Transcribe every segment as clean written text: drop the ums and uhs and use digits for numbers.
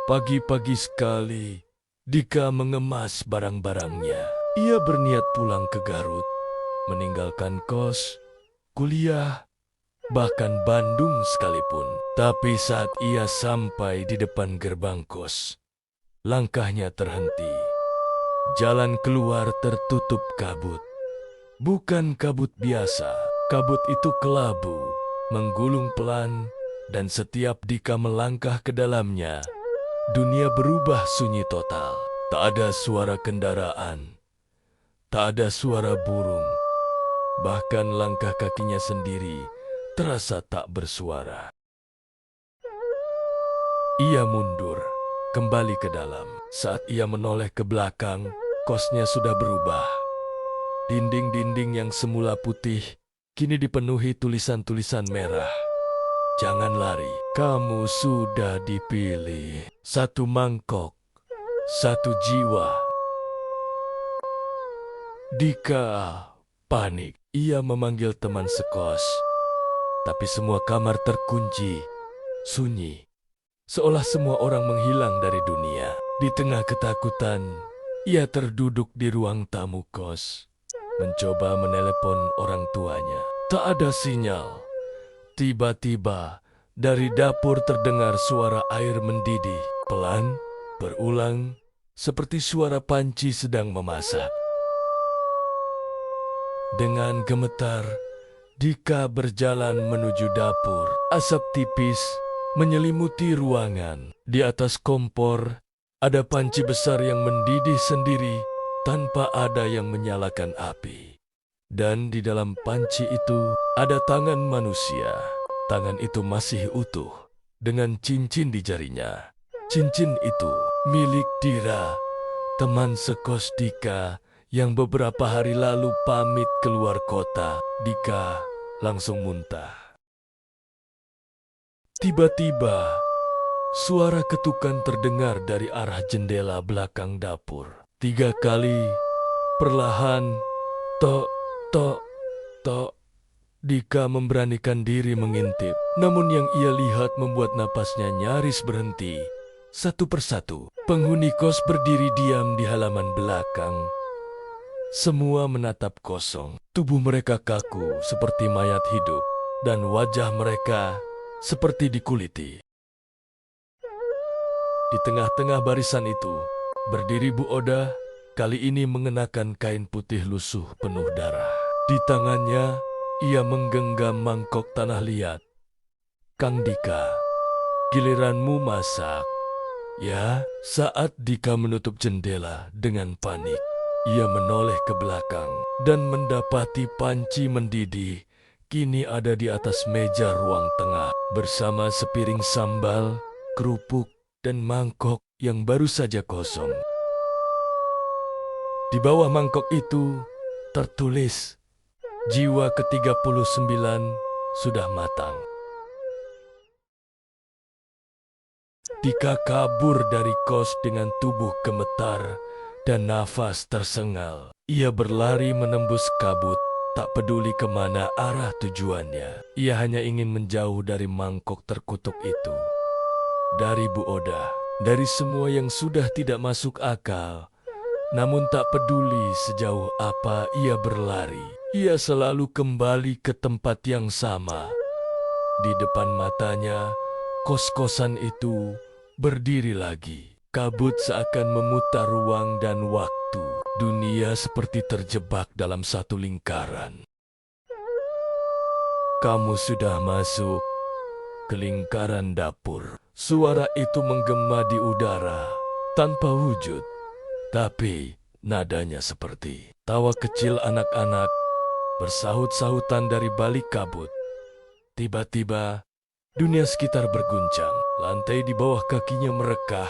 Pagi-pagi sekali, Dika mengemas barang-barangnya. Ia berniat pulang ke Garut, meninggalkan kos, kuliah, bahkan Bandung sekalipun. Tapi saat ia sampai di depan gerbang kos, langkahnya terhenti. Jalan keluar tertutup kabut. Bukan kabut biasa, kabut itu kelabu, menggulung pelan, dan setiap Dika melangkah ke dalamnya, dunia berubah sunyi total. Tak ada suara kendaraan, tak ada suara burung, bahkan langkah kakinya sendiri terasa tak bersuara. Ia mundur, kembali ke dalam. Saat ia menoleh ke belakang, kosnya sudah berubah. Dinding-dinding yang semula putih, kini dipenuhi tulisan-tulisan merah. Jangan lari, kamu sudah dipilih. Satu mangkok, satu jiwa. Dika panik. Ia memanggil teman sekos. Tapi semua kamar terkunci, sunyi. Seolah semua orang menghilang dari dunia. Di tengah ketakutan, ia terduduk di ruang tamu kos. Mencoba menelepon orang tuanya. Tak ada sinyal. Tiba-tiba, dari dapur terdengar suara air mendidih. Pelan, berulang, seperti suara panci sedang memasak. Dengan gemetar, Dika berjalan menuju dapur. Asap tipis menyelimuti ruangan. Di atas kompor, ada panci besar yang mendidih sendiri tanpa ada yang menyalakan api. Dan di dalam panci itu ada tangan manusia. Tangan itu masih utuh, dengan cincin di jarinya. Cincin itu milik Dira, teman sekos Dika yang beberapa hari lalu pamit keluar kota. Dika langsung muntah. Tiba-tiba, suara ketukan terdengar dari arah jendela belakang dapur. 3 kali, perlahan, tok, tok, tok. Dika memberanikan diri mengintip, namun yang ia lihat membuat napasnya nyaris berhenti. Satu persatu, penghuni kos berdiri diam di halaman belakang. Semua menatap kosong. Tubuh mereka kaku seperti mayat hidup, dan wajah mereka seperti dikuliti. Di tengah-tengah barisan itu, berdiri Bu Oda, kali ini mengenakan kain putih lusuh penuh darah. Di tangannya, ia menggenggam mangkok tanah liat. Kang Dika, giliranmu masak. Ya, saat Dika menutup jendela dengan panik, ia menoleh ke belakang dan mendapati panci mendidih kini ada di atas meja ruang tengah bersama sepiring sambal, kerupuk, dan mangkok yang baru saja kosong. Di bawah mangkok itu tertulis, jiwa ke-39 sudah matang. Dika kabur dari kos dengan tubuh gemetar dan nafas tersengal. Ia berlari menembus kabut, tak peduli kemana arah tujuannya. Ia hanya ingin menjauh dari mangkok terkutuk itu. Dari Bu Oda, dari semua yang sudah tidak masuk akal. Namun tak peduli sejauh apa ia berlari, ia selalu kembali ke tempat yang sama. Di depan matanya, kos-kosan itu berdiri lagi. Kabut seakan memutar ruang dan waktu. Dunia seperti terjebak dalam satu lingkaran. Kamu sudah masuk ke lingkaran dapur. Suara itu menggema di udara tanpa wujud. Tapi nadanya seperti tawa kecil anak-anak bersahut-sahutan dari balik kabut. Tiba-tiba, dunia sekitar berguncang. Lantai di bawah kakinya merekah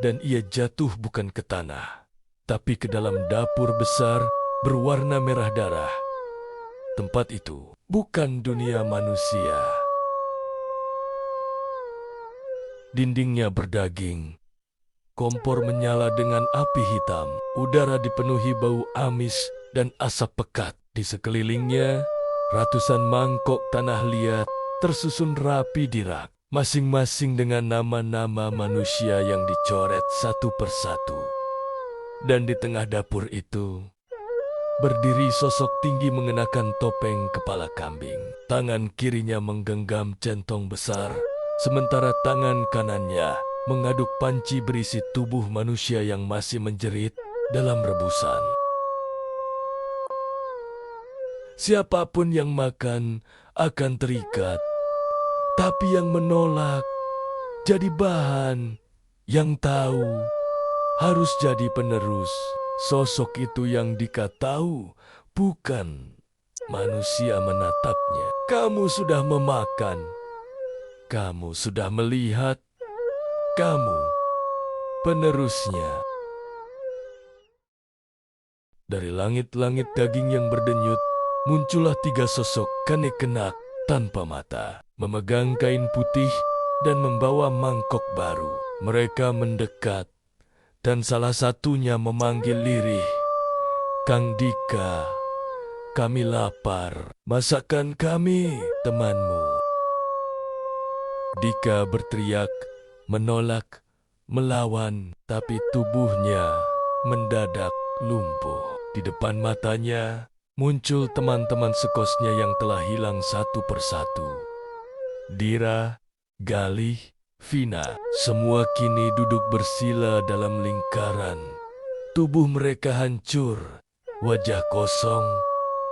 dan ia jatuh bukan ke tanah, tapi ke dalam dapur besar berwarna merah darah. Tempat itu bukan dunia manusia. Dindingnya berdaging. Kompor menyala dengan api hitam. Udara dipenuhi bau amis dan asap pekat. Di sekelilingnya, ratusan mangkok tanah liat tersusun rapi di rak. masing-masing dengan nama-nama manusia yang dicoret satu persatu. Dan di tengah dapur itu, berdiri sosok tinggi mengenakan topeng kepala kambing. Tangan kirinya menggenggam centong besar, sementara tangan kanannya mengaduk panci berisi tubuh manusia yang masih menjerit dalam rebusan. Siapapun yang makan akan terikat, tapi yang menolak jadi bahan, yang tahu harus jadi penerus. Sosok itu yang Dika tahu bukan manusia menatapnya. Kamu sudah memakan, kamu sudah melihat, kamu penerusnya. Dari langit-langit daging yang berdenyut, muncullah 3 sosok kanek-kenak tanpa mata, memegang kain putih dan membawa mangkok baru. Mereka mendekat, dan salah satunya memanggil lirih, "Kang Dika, kami lapar, masakan kami, temanmu." Dika berteriak, menolak, melawan, tapi tubuhnya mendadak lumpuh. Di depan matanya muncul teman-teman sekosnya yang telah hilang satu persatu. Dira, Galih, Vina, semua kini duduk bersila dalam lingkaran. Tubuh mereka hancur, wajah kosong,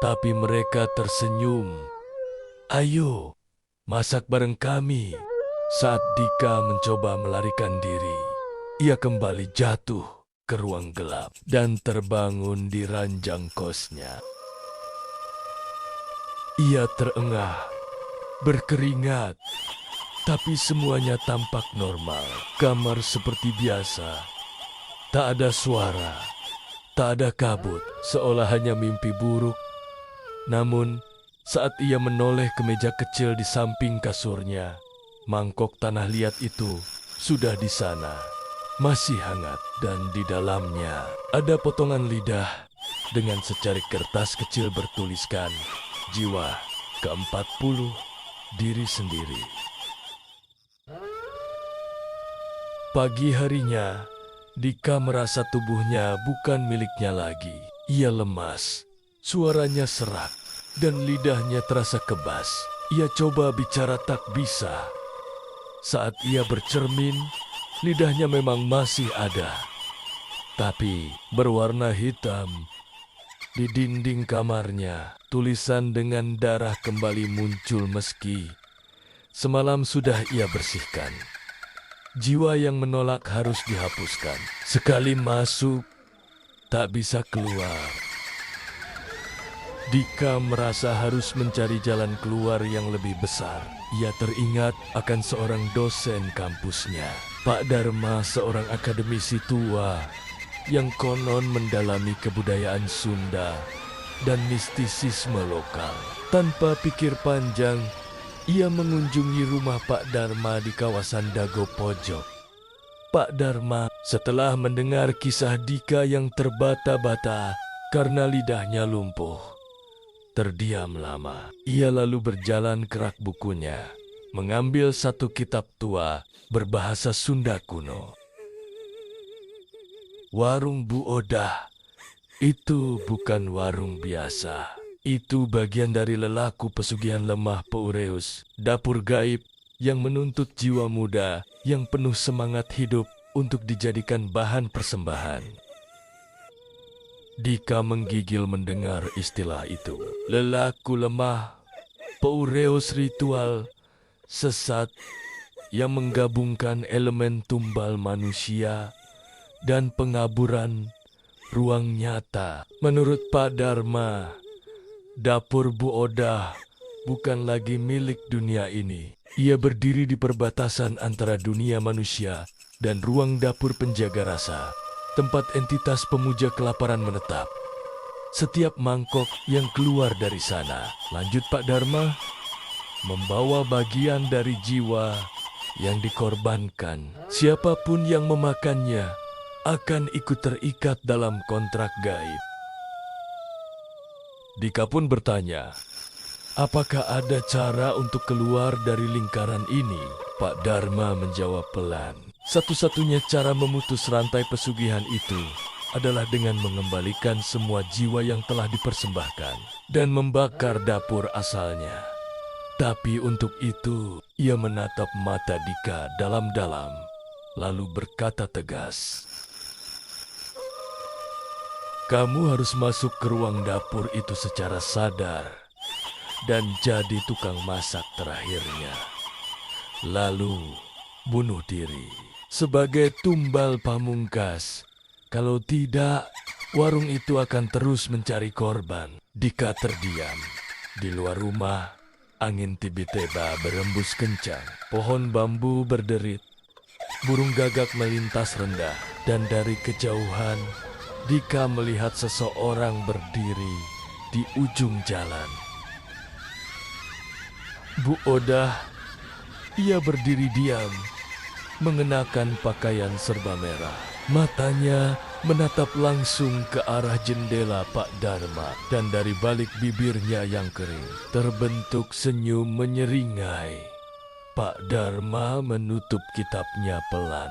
tapi mereka tersenyum. "Ayo, masak bareng kami." Saat Dika mencoba melarikan diri, ia kembali jatuh ke ruang gelap dan terbangun di ranjang kosnya. Ia terengah, berkeringat, tapi semuanya tampak normal. Kamar seperti biasa, tak ada suara, tak ada kabut, seolah hanya mimpi buruk. Namun, saat ia menoleh ke meja kecil di samping kasurnya, mangkok tanah liat itu sudah di sana, masih hangat, dan di dalamnya ada potongan lidah dengan secari kertas kecil bertuliskan, "Jiwa ke-40 diri sendiri." Pagi harinya, Dika merasa tubuhnya bukan miliknya lagi. Ia lemas, suaranya serak, dan lidahnya terasa kebas. Ia coba bicara tak bisa. Saat ia bercermin, lidahnya memang masih ada, tapi berwarna hitam. Di dinding kamarnya, tulisan dengan darah kembali muncul meski semalam sudah ia bersihkan. Jiwa yang menolak harus dihapuskan. Sekali masuk, tak bisa keluar. Dika merasa harus mencari jalan keluar yang lebih besar. Ia teringat akan seorang dosen kampusnya, Pak Dharma, seorang akademisi tua yang konon mendalami kebudayaan Sunda dan mistisisme lokal. Tanpa pikir panjang, ia mengunjungi rumah Pak Dharma di kawasan Dago Pojok. Pak Dharma, setelah mendengar kisah Dika yang terbata-bata karena lidahnya lumpuh, terdiam lama. Ia lalu berjalan ke rak bukunya, mengambil satu kitab tua berbahasa Sunda kuno. Warung Bu Odah itu bukan warung biasa. Itu bagian dari lelaku pesugihan lemah Poureus, dapur gaib yang menuntut jiwa muda yang penuh semangat hidup untuk dijadikan bahan persembahan. Dika menggigil mendengar istilah itu. Lelaku lemah, Poureus ritual, sesat yang menggabungkan elemen tumbal manusia dan pengaburan ruang nyata. Menurut Pak Dharma, dapur Bu Odah bukan lagi milik dunia ini. Ia berdiri di perbatasan antara dunia manusia dan ruang dapur penjaga rasa, tempat entitas pemuja kelaparan menetap. Setiap mangkok yang keluar dari sana, lanjut Pak Dharma, membawa bagian dari jiwa yang dikorbankan. Siapapun yang memakannya akan ikut terikat dalam kontrak gaib. Dika pun bertanya, apakah ada cara untuk keluar dari lingkaran ini? Pak Dharma menjawab pelan. Satu-satunya cara memutus rantai pesugihan itu adalah dengan mengembalikan semua jiwa yang telah dipersembahkan dan membakar dapur asalnya. Tapi untuk itu, ia menatap mata Dika dalam-dalam, lalu berkata tegas, "Kamu harus masuk ke ruang dapur itu secara sadar dan jadi tukang masak terakhirnya. Lalu bunuh diri sebagai tumbal pamungkas. Kalau tidak, warung itu akan terus mencari korban." Dika terdiam. Di luar rumah, angin tiba-tiba berembus kencang. Pohon bambu berderit. Burung gagak melintas rendah. Dan dari kejauhan, Dika melihat seseorang berdiri di ujung jalan. Bu Odah, ia berdiri diam, mengenakan pakaian serba merah. Matanya menatap langsung ke arah jendela Pak Dharma, dan dari balik bibirnya yang kering terbentuk senyum menyeringai. Pak Dharma menutup kitabnya pelan.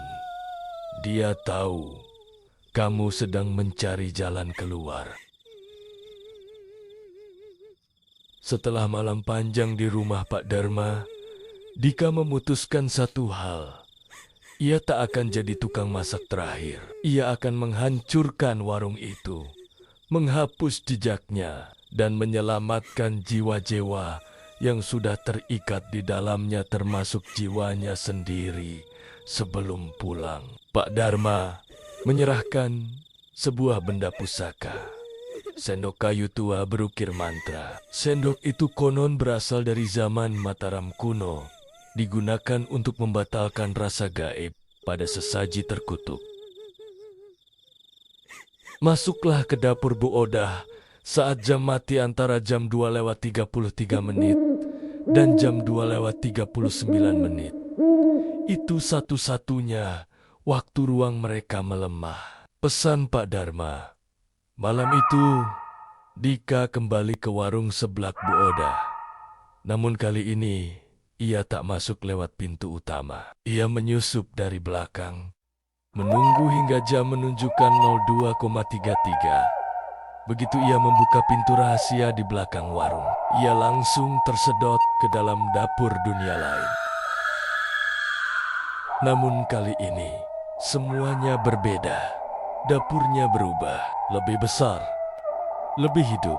Dia tahu kamu sedang mencari jalan keluar. Setelah malam panjang di rumah Pak Dharma, Dika memutuskan satu hal. Ia tak akan jadi tukang masak terakhir. Ia akan menghancurkan warung itu, menghapus jejaknya, dan menyelamatkan jiwa-jiwa yang sudah terikat di dalamnya, termasuk jiwanya sendiri sebelum pulang. Pak Dharma menyerahkan sebuah benda pusaka. Sendok kayu tua berukir mantra. Sendok itu konon berasal dari zaman Mataram kuno, digunakan untuk membatalkan rasa gaib pada sesaji terkutuk. Masuklah ke dapur Bu Odah saat jam mati antara jam 2:33 dan jam 2:39. Itu satu-satunya waktu ruang mereka melemah. Pesan Pak Dharma. Malam itu, Dika kembali ke warung seblak Bu Odah. Namun kali ini, ia tak masuk lewat pintu utama. Ia menyusup dari belakang, menunggu hingga jam menunjukkan 02,33. Begitu ia membuka pintu rahasia di belakang warung, ia langsung tersedot ke dalam dapur dunia lain. Namun kali ini, semuanya berbeda. Dapurnya berubah, lebih besar, lebih hidup.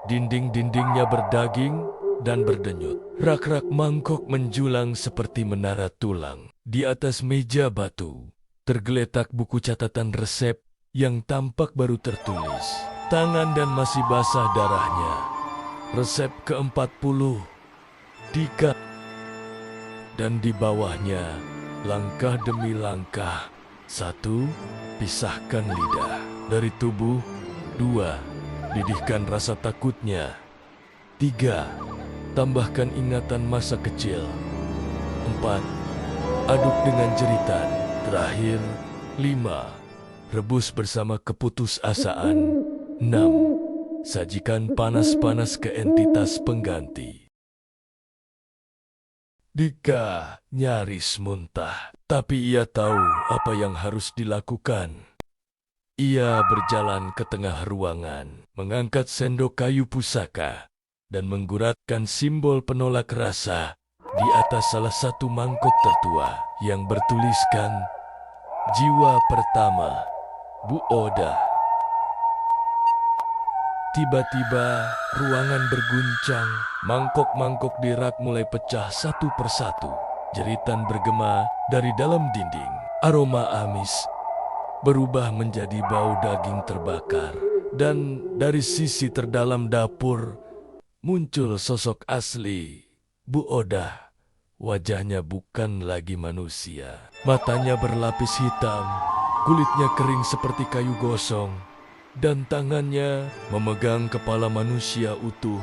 Dinding-dindingnya berdaging dan berdenyut. Rak-rak mangkok menjulang seperti menara tulang. Di atas meja batu, tergeletak buku catatan resep yang tampak baru tertulis. Tangan dan masih basah darahnya. Resep ke-40. Dika. Dan di bawahnya, langkah demi langkah. 1. Pisahkan lidah dari tubuh. 2. Didihkan rasa takutnya. 3. Tambahkan ingatan masa kecil. 4. Aduk dengan jeritan. Terakhir, 5. Rebus bersama keputusasaan. 6. Sajikan panas-panas ke entitas pengganti. Dika nyaris muntah, tapi ia tahu apa yang harus dilakukan. Ia berjalan ke tengah ruangan, mengangkat sendok kayu pusaka, dan mengguratkan simbol penolak rasa di atas salah satu mangkok tertua yang bertuliskan Jiwa Pertama, Bu Odah. Tiba-tiba, ruangan berguncang, mangkok-mangkok di rak mulai pecah satu persatu. Jeritan bergema dari dalam dinding. Aroma amis berubah menjadi bau daging terbakar. Dan dari sisi terdalam dapur, muncul sosok asli, Bu Odah. Wajahnya bukan lagi manusia. Matanya berlapis hitam, kulitnya kering seperti kayu gosong. Dan tangannya memegang kepala manusia utuh,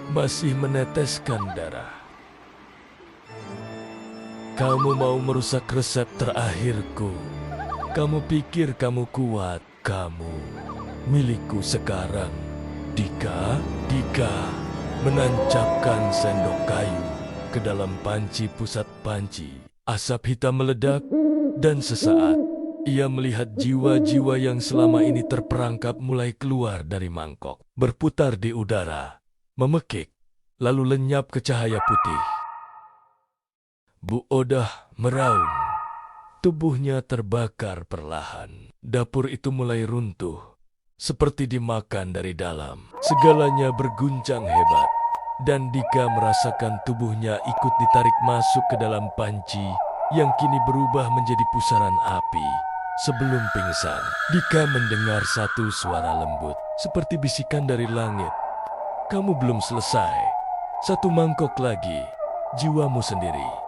masih meneteskan darah. Kamu mau merusak resep terakhirku. Kamu pikir kamu kuat. Kamu milikku sekarang. Dika menancapkan sendok kayu ke dalam panci pusat panci. Asap hitam meledak, dan sesaat ia melihat jiwa-jiwa yang selama ini terperangkap mulai keluar dari mangkok, berputar di udara, memekik, lalu lenyap ke cahaya putih. Bu Odah meraung. Tubuhnya terbakar perlahan. Dapur itu mulai runtuh, seperti dimakan dari dalam. Segalanya berguncang hebat, dan Dika merasakan tubuhnya ikut ditarik masuk ke dalam panci yang kini berubah menjadi pusaran api. Sebelum pingsan, Dika mendengar satu suara lembut, seperti bisikan dari langit. "Kamu belum selesai. Satu mangkok lagi, jiwamu sendiri."